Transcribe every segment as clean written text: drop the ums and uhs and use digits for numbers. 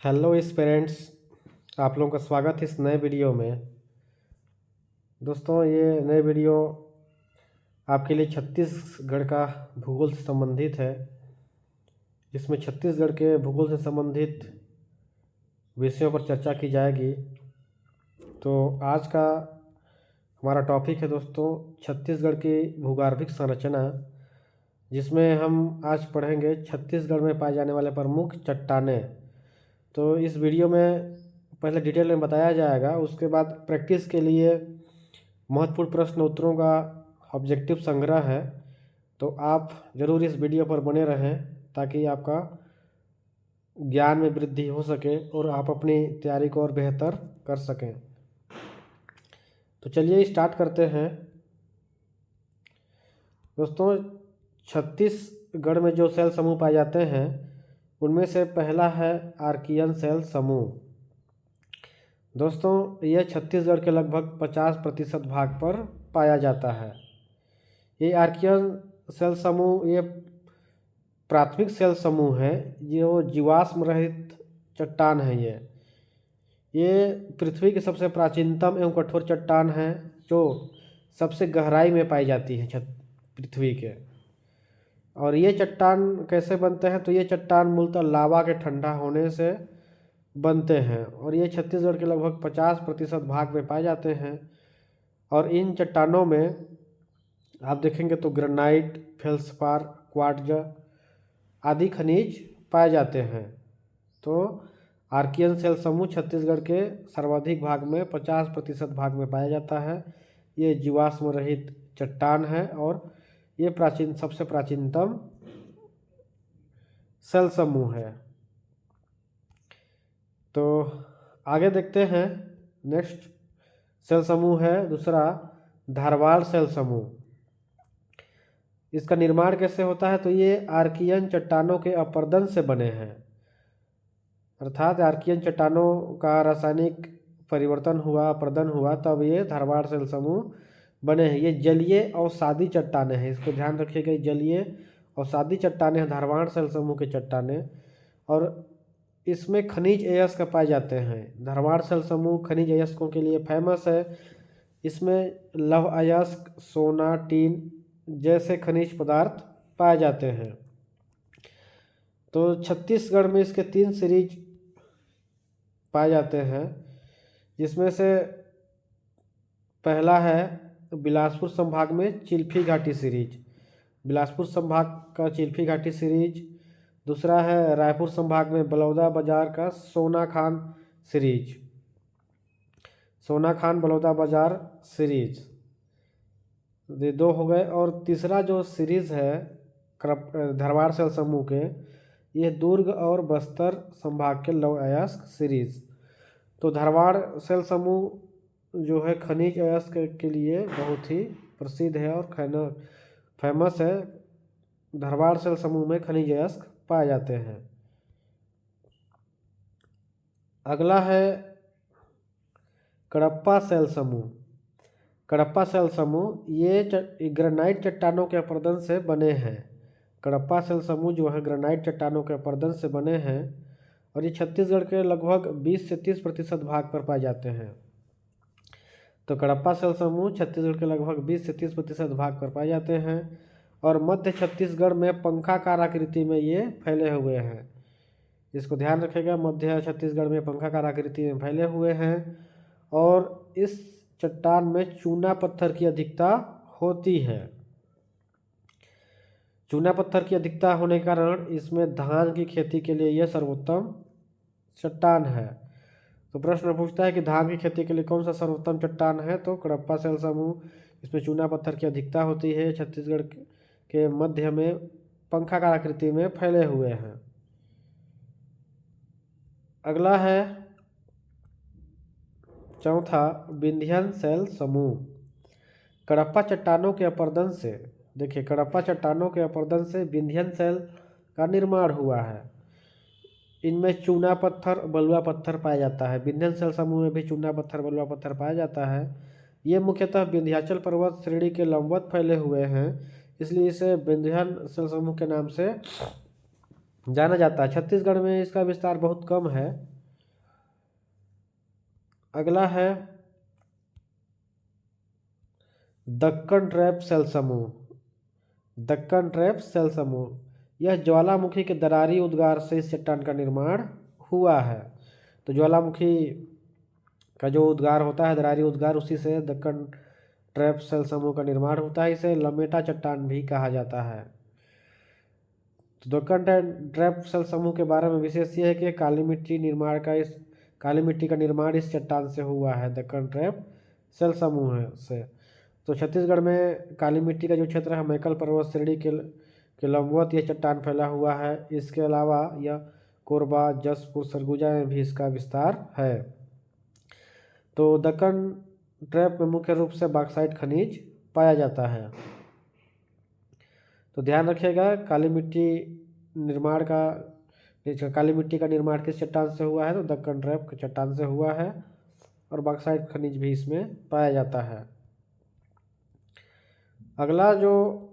Hello students, आप लोगों का स्वागत है इस नए वीडियो में। दोस्तों, ये नए वीडियो आपके लिए छत्तीसगढ़ का भूगोल से संबंधित है, जिसमें छत्तीसगढ़ के भूगोल से संबंधित विषयों पर चर्चा की जाएगी। तो आज का हमारा टॉपिक है दोस्तों छत्तीसगढ़ की भूगर्भिक संरचना, जिसमें हम आज पढ़ेंगे छत्तीसगढ़ में पाए जाने वाले प्रमुख चट्टानें। तो इस वीडियो में पहले डिटेल में बताया जाएगा, उसके बाद प्रैक्टिस के लिए महत्वपूर्ण प्रश्न उत्तरों का ऑब्जेक्टिव संग्रह है। तो आप ज़रूर इस वीडियो पर बने रहें ताकि आपका ज्ञान में वृद्धि हो सके और आप अपनी तैयारी को और बेहतर कर सकें। तो चलिए स्टार्ट करते हैं। दोस्तों, छत्तीसगढ़ में जो सेल समूह पाए जाते हैं उनमें से पहला है आर्कियन सेल समूह। दोस्तों, यह छत्तीसगढ़ के लगभग 50% भाग पर पाया जाता है। ये आर्कियन सेल समूह ये प्राथमिक सेल समूह है जो जीवाश्म रहित चट्टान है। ये पृथ्वी की सबसे प्राचीनतम एवं कठोर चट्टान है जो सबसे गहराई में पाई जाती है पृथ्वी के। और ये चट्टान कैसे बनते हैं, तो ये चट्टान मूलतः लावा के ठंडा होने से बनते हैं और ये छत्तीसगढ़ के लगभग 50% भाग में पाए जाते हैं। और इन चट्टानों में आप देखेंगे तो ग्रेनाइट, फेल्सपार, क्वार्ट्ज आदि खनिज पाए जाते हैं। तो आर्कियन सेल समूह छत्तीसगढ़ के सर्वाधिक भाग में 50% भाग में पाया जाता है। ये जीवाश्म रहित चट्टान है और ये सबसे प्राचीनतम सेल समूह है। तो आगे देखते हैं। नेक्स्ट सेल समूह है दूसरा धारवाड़ सेल समूह। इसका निर्माण कैसे होता है, तो ये आर्कियन चट्टानों के अपरदन से बने हैं। अर्थात आर्कियन चट्टानों का रासायनिक परिवर्तन हुआ, अपरदन हुआ, तब ये धारवाड़ सेल समूह बने हैं। ये जलीय और सादी चट्टानें हैं, इसको ध्यान रखिएगा। जलीय और सादी चट्टानें हैं धारवाड़ सेल समूह के चट्टानें। और इसमें खनिज अयस्क पाए जाते हैं। धारवाड़ सेल समूह खनिज अयस्कों के लिए फेमस है। इसमें लौह अयस्क, सोना, टीन जैसे खनिज पदार्थ पाए जाते हैं। तो छत्तीसगढ़ में इसके 3 सीरीज पाए जाते हैं, जिसमें से पहला है बिलासपुर संभाग में चिल्फी घाटी सीरीज, बिलासपुर संभाग का चिल्फी घाटी सीरीज। दूसरा है रायपुर संभाग में बलौदा बाजार का सोना खान सीरीज, सोना खान बलौदा बाजार सीरीज। ये 2 हो गए। और तीसरा जो सीरीज है धारवाड़ सेल समूह के, ये दुर्ग और बस्तर संभाग के लौह अयस्क सीरीज। तो धारवाड़ सेल समूह जो है खनिज अयस्क के लिए बहुत ही प्रसिद्ध है और फेमस है। धारवाड़ सेल समूह में खनिज अयस्क पाए जाते हैं। अगला है कडप्पा सेल समूह। कडप्पा सेल समूह ये ग्रेनाइट चट्टानों के अपरदन से बने हैं। कडप्पा सेल समूह जो है ग्रेनाइट चट्टानों के अपरदन से बने हैं और ये छत्तीसगढ़ के लगभग 20 से 30% भाग पर पाए जाते हैं। तो कडप्पा सेल समूह छत्तीसगढ़ के लगभग 20 से 30% भाग पर पाए जाते हैं और मध्य छत्तीसगढ़ में पंखाकार आकृति में ये फैले हुए हैं। इसको ध्यान रखेगा, मध्य छत्तीसगढ़ में पंखाकार आकृति में फैले हुए हैं। और इस चट्टान में चूना पत्थर की अधिकता होती है। चूना पत्थर की अधिकता होने के कारण इसमें धान की खेती के लिए यह सर्वोत्तम चट्टान है। तो प्रश्न पूछता है कि धान की खेती के लिए कौन सा सर्वोत्तम चट्टान है, तो कडप्पा सेल समूह। इसमें चूना पत्थर की अधिकता होती है, छत्तीसगढ़ के मध्य में पंखाकार आकृति में फैले हुए हैं। अगला है चौथा विंध्यन सेल समूह। कडप्पा चट्टानों के अपरदन से, देखिए कडप्पा चट्टानों के अपरदन से विंध्यन सेल का निर्माण हुआ है। इनमें चूना पत्थर, बलुआ पत्थर पाया जाता है। विंध्यन सेल समूह में भी चूना पत्थर, बलुआ पत्थर पाया जाता है। ये मुख्यतः विंध्याचल पर्वत श्रेणी के लंबवत फैले हुए हैं, इसलिए इसे विंध्यन सेल समूह के नाम से जाना जाता है। छत्तीसगढ़ में इसका विस्तार बहुत कम है। अगला है दक्कन ट्रैप सेल समूह। दक्कन ट्रैप सेल समूह यह ज्वालामुखी के दरारी उद्गार से इस चट्टान का निर्माण हुआ है। तो ज्वालामुखी का जो उद्गार होता है, दरारी उद्गार, उसी से दक्कन ट्रैप सेल समूह का निर्माण होता है। इसे लमेटा चट्टान भी कहा जाता है। तो दक्कन ट्रैप सेल समूह के बारे में विशेष ये है कि काली मिट्टी का निर्माण इस चट्टान से हुआ है, दक्कन ट्रैप सेल समूह से। तो छत्तीसगढ़ में काली मिट्टी का जो क्षेत्र है, मैकल पर्वत श्रेणी के लंबवत यह चट्टान फैला हुआ है। इसके अलावा यह कोरबा, जसपुर, सरगुजा में भी इसका विस्तार है। तो दक्कन ट्रैप में मुख्य रूप से बॉक्साइट खनिज पाया जाता है। तो ध्यान रखिएगा, काली मिट्टी का निर्माण किस चट्टान से हुआ है? तो दक्कन ट्रैप के चट्टान से हुआ है, और बॉक्साइट खनिज भी इसमें पाया जाता है। अगला जो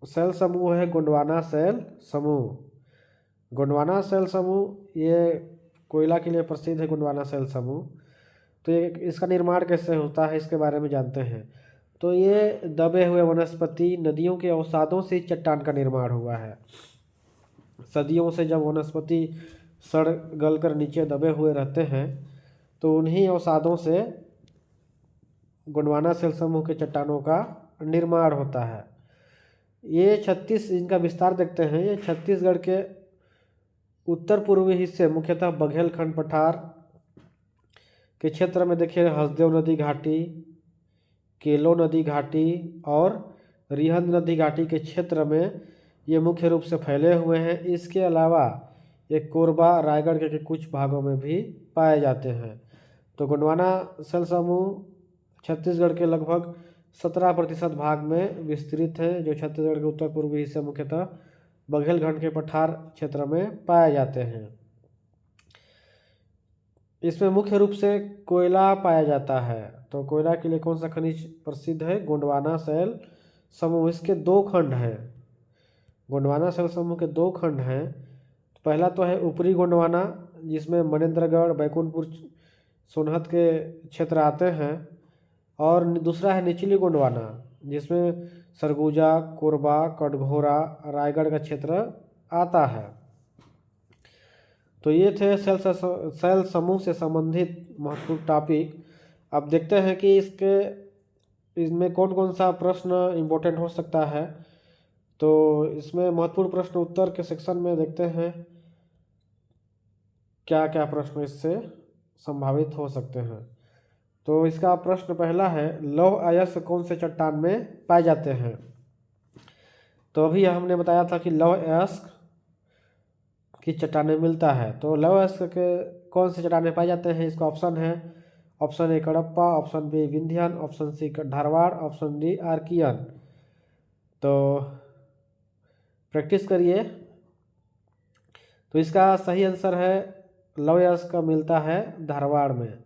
सेल समूह है, गोंडवाना सेल समूह। गोंडवाना सेल समूह ये कोयला के लिए प्रसिद्ध है, गोंडवाना सेल समूह। तो ये इसका निर्माण कैसे होता है, इसके बारे में जानते हैं। तो ये दबे हुए वनस्पति, नदियों के अवसादों से इस चट्टान का निर्माण हुआ है। सदियों से जब वनस्पति सड़ गल कर नीचे दबे हुए रहते हैं, तो उन्हीं अवसादों से गोंडवाना सेल समूह के चट्टानों का निर्माण होता है। ये इनका विस्तार देखते हैं। ये छत्तीसगढ़ के उत्तर पूर्वी हिस्से, मुख्यतः बघेलखंड पठार के क्षेत्र में देखिए, हसदेव नदी घाटी, केलो नदी घाटी और रिहंद नदी घाटी के क्षेत्र में ये मुख्य रूप से फैले हुए हैं। इसके अलावा ये कोरबा, रायगढ़ के कुछ भागों में भी पाए जाते हैं। तो गोंडवाना सेल समूह छत्तीसगढ़ के लगभग 17% भाग में विस्तृत है, जो छत्तीसगढ़ के उत्तर पूर्वी हिस्से, मुख्यतः बघेलखंड के पठार क्षेत्र में पाए जाते हैं। इसमें मुख्य रूप से कोयला पाया जाता है। तो कोयला के लिए कौन सा खनिज प्रसिद्ध है? गोंडवाना सेल समूह। इसके 2 खंड हैं। गोंडवाना सेल समूह के 2 खंड हैं। पहला तो है ऊपरी गोंडवाना, जिसमें मनेन्द्रगढ़, बैकुंठपुर, सोनहत के क्षेत्र आते हैं, और दूसरा है निचली गोंडवाना, जिसमें सरगुजा, कोरबा, कटघोरा, रायगढ़ का क्षेत्र आता है। तो ये थे सेल समूह से संबंधित महत्वपूर्ण टॉपिक। अब देखते हैं कि इसमें कौन कौन सा प्रश्न इम्पोर्टेंट हो सकता है। तो इसमें महत्वपूर्ण प्रश्न उत्तर के सेक्शन में देखते हैं क्या क्या प्रश्न इससे संभावित हो सकते हैं। तो इसका प्रश्न पहला है, लौह अयस्क कौन से चट्टान में पाए जाते हैं? तो अभी हमने बताया था कि लौह अयस्क की चट्टानें मिलता है। तो लौह अयस्क के कौन से चट्टानें पाए जाते हैं? इसका ऑप्शन है, option A Cuddapah, option B Vindhyan, option C Dharwad, option D Archean. तो प्रैक्टिस करिए। तो इसका सही आंसर है, लौह अयस्क का मिलता है धारवाड़ में।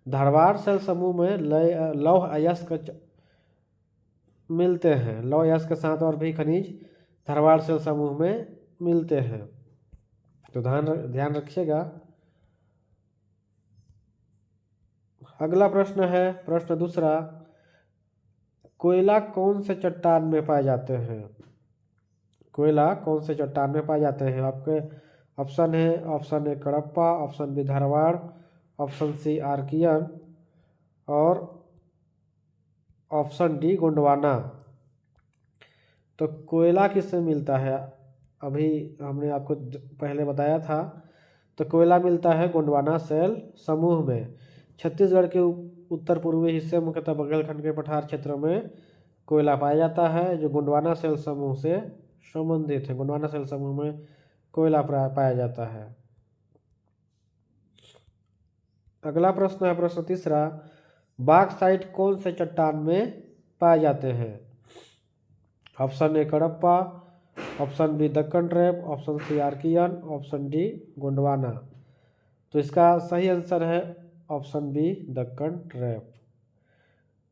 धारवाड़ सेल समूह में लौह अयस्क मिलते हैं। लौह अयस्क के साथ और भी खनिज धारवाड़ सेल समूह में मिलते हैं। तो ध्यान रखिएगा। अगला प्रश्न है, प्रश्न दूसरा, कोयला कौन से चट्टान में पाए जाते हैं? कोयला कौन से चट्टान में पाए जाते हैं? आपके ऑप्शन है, option A Cuddapah, option B Dharwad, option C Archean और ऑप्शन डी गोंडवाना। तो कोयला किससे मिलता है? अभी हमने आपको पहले बताया था। तो कोयला मिलता है गोंडवाना सेल समूह में। छत्तीसगढ़ के उत्तर पूर्वी हिस्से, मुख्यतः बघेलखंड के पठार क्षेत्र में कोयला पाया जाता है, जो गोंडवाना सेल समूह से संबंधित है। गोंडवाना सेल समूह में कोयला पाया जाता है। अगला प्रश्न है, प्रश्न तीसरा, बॉक्साइट कौन से चट्टान में पाए जाते हैं? Option A Cuddapah, option B Deccan trap, option C Archean, option D Gondwana. तो इसका सही आंसर है option B Deccan trap.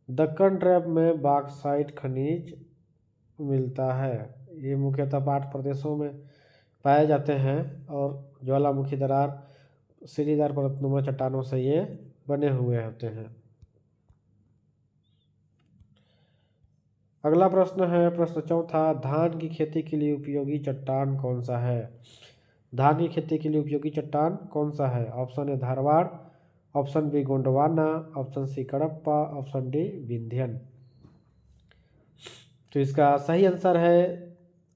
Deccan trap में बॉक्साइट खनिज मिलता है। ये मुख्यतः 8 प्रदेशों में पाए जाते हैं और ज्वालामुखी दरार सीढ़ीदार परतनुमा चट्टानों से ये बने हुए होते हैं। अगला प्रश्न है प्रश्न चौथा, धान की खेती के लिए उपयोगी चट्टान कौन सा है? धान की खेती के लिए उपयोगी चट्टान कौन सा है? Option A Dharwad, option B Gondwana, option C Cuddapah, option D Vindhyan. तो इसका सही आंसर है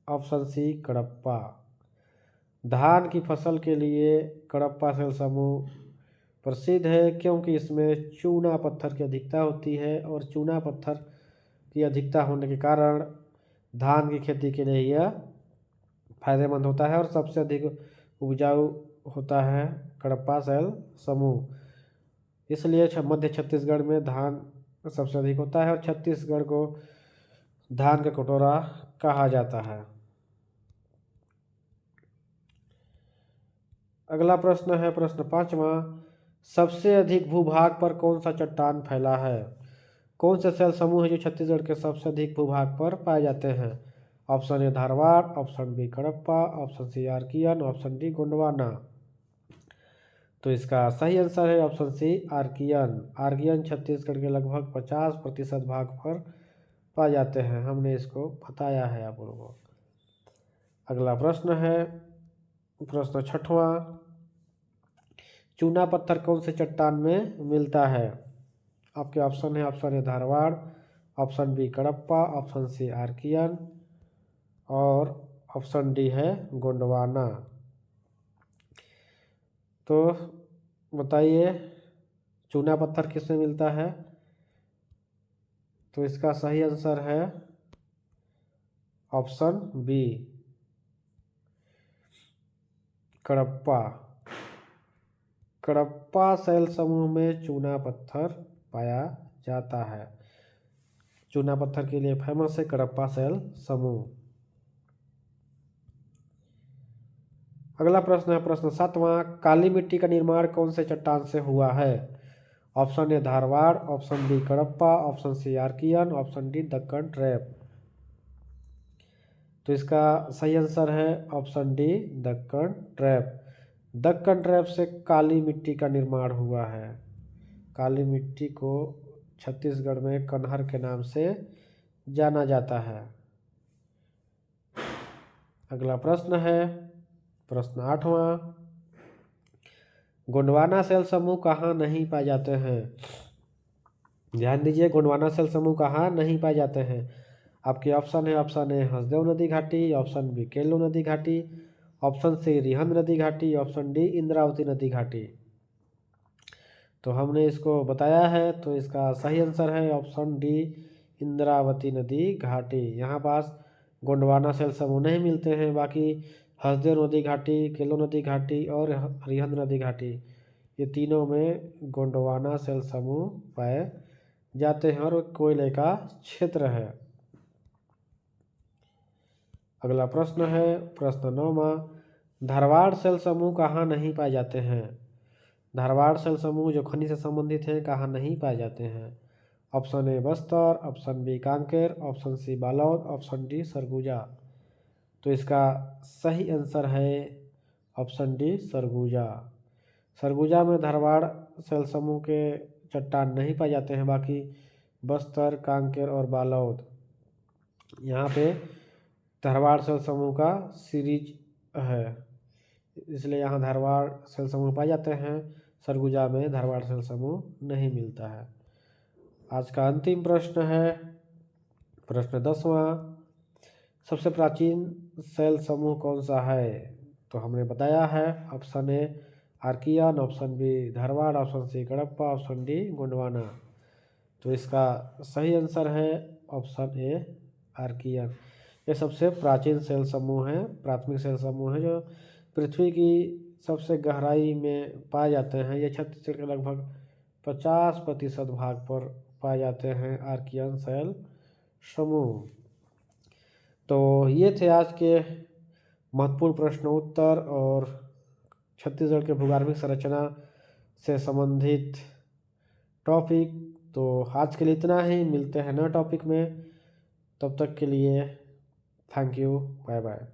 ऑप्शन सी कडप्पा। धान की फसल के लिए कडप्पा सेल समूह प्रसिद्ध है क्योंकि इसमें चूना पत्थर की अधिकता होती है और चूना पत्थर की अधिकता होने के कारण धान की खेती के लिए यह फायदेमंद होता है और सबसे अधिक उपजाऊ होता है कडप्पा सेल समूह। इसलिए मध्य छत्तीसगढ़ में धान सबसे अधिक होता है और छत्तीसगढ़ को धान का कटोरा कहा जाता है। अगला प्रश्न है प्रश्न पांचवा, सबसे अधिक भूभाग पर कौन सा चट्टान फैला है? कौन से सेल समूह है जो छत्तीसगढ़ के सबसे अधिक भूभाग पर पाए जाते हैं? Option A Dharwad, option B Cuddapah, option C Archean, option D Gondwana. तो इसका सही आंसर है option C Archean. Archean Chhattisgarh के लगभग 50% भाग पर पाए जाते हैं। हमने इसको बताया है आप लोगों को। अगला प्रश्न है प्रश्न छठवां, चूना पत्थर कौन से चट्टान में मिलता है? आपके ऑप्शन है option A Dharwad, option B Cuddapah, option C Archean और ऑप्शन डी है गोंडवाना। तो बताइए चूना पत्थर किस में मिलता है? तो इसका सही आंसर है ऑप्शन बी कडप्पा। कडप्पा सेल समूह में चूना पत्थर पाया जाता है। चूना पत्थर के लिए फेमस है कडप्पा सेल समूह। अगला प्रश्न है प्रश्न सातवां, काली मिट्टी का निर्माण कौन से चट्टान से हुआ है? Option A Dharwad, option B Cuddapah, option C Archean, option D Deccan trap. तो इसका सही आंसर है option D Deccan trap. Deccan trap से काली मिट्टी का निर्माण हुआ है। काली मिट्टी को छत्तीसगढ़ में कन्हर के नाम से जाना जाता है। अगला प्रश्न है प्रश्न आठवां, गोंडवाना सेल समूह कहाँ नहीं पाए जाते हैं? ध्यान दीजिए गोंडवाना सेल समूह कहाँ नहीं पाए जाते हैं। आपके ऑप्शन है ऑप्शन ए हसदेव नदी घाटी, ऑप्शन बी केलो नदी घाटी, ऑप्शन सी रिहंद नदी घाटी, ऑप्शन डी इंद्रावती नदी घाटी। तो हमने इसको बताया है तो इसका सही आंसर है ऑप्शन डी इंद्रावती नदी घाटी। यहाँ पास गोंडवाना सेल समूह नहीं मिलते हैं, बाकी हसदेव नदी घाटी, केलो नदी घाटी और रिहंद नदी घाटी ये तीनों में गोंडवाना सेल समूह पाए जाते हैं और कोयले का क्षेत्र है। अगला प्रश्न है प्रश्न 9वां, धारवाड़ सेल समूह कहाँ नहीं पाए जाते हैं? धारवाड़ सेल समूह जो खनिज से संबंधित हैं कहाँ नहीं पाए जाते हैं? Option A Bastar, option B Kanker, option C Balod, option D Surguja. तो इसका सही आंसर है ऑप्शन डी सरगुजा। सरगुजा में धारवाड़ सेल समूह के चट्टान नहीं पाए जाते हैं, बाकी बस्तर, कांकेर और बालोद यहाँ पे धारवाड़ सेल समूह का सीरीज है, इसलिए यहाँ धारवाड़ सेल समूह पाए जाते हैं। सरगुजा में धारवाड़ सेल समूह नहीं मिलता है। आज का अंतिम प्रश्न है प्रश्न 10वां, सबसे प्राचीन सेल समूह कौन सा है? तो हमने बताया है option A Archean, option B Dharwad, option C Cuddapah, option D Gondwana. तो इसका सही आंसर है ऑप्शन ए आर्कियन। ये सबसे प्राचीन सेल समूह है, प्राथमिक सेल समूह है जो पृथ्वी की सबसे गहराई में पाए जाते हैं। ये छत्तीसगढ़ के लगभग 50% भाग पर पाए जाते हैं आर्कियन सेल समूह। तो ये थे आज के महत्वपूर्ण प्रश्न उत्तर और छत्तीसगढ़ के भूगर्भिक संरचना से संबंधित टॉपिक। तो आज के लिए इतना ही, मिलते हैं नए टॉपिक में, तब तक के लिए थैंक यू, बाय बाय।